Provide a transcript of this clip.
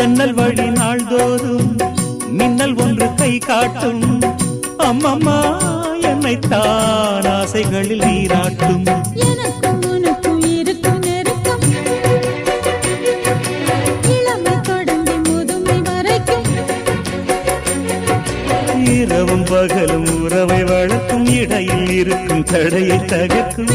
ஜன்னல் வழி நாள்தோறும் மின்னல் ஒன்று கை காட்டும். அம்மம்மா என்னைத்தான் ஆசைகளில் நீராட்டும். எனக்கும் உனக்கும் இருக்கும் நெருக்கம் இளமை தொடங்கி முதுமை வரைக்கும். இரவும் பகலும் உறவை வளர்க்கும், இடையில் இருக்கும் தடையை தகர்க்கும்.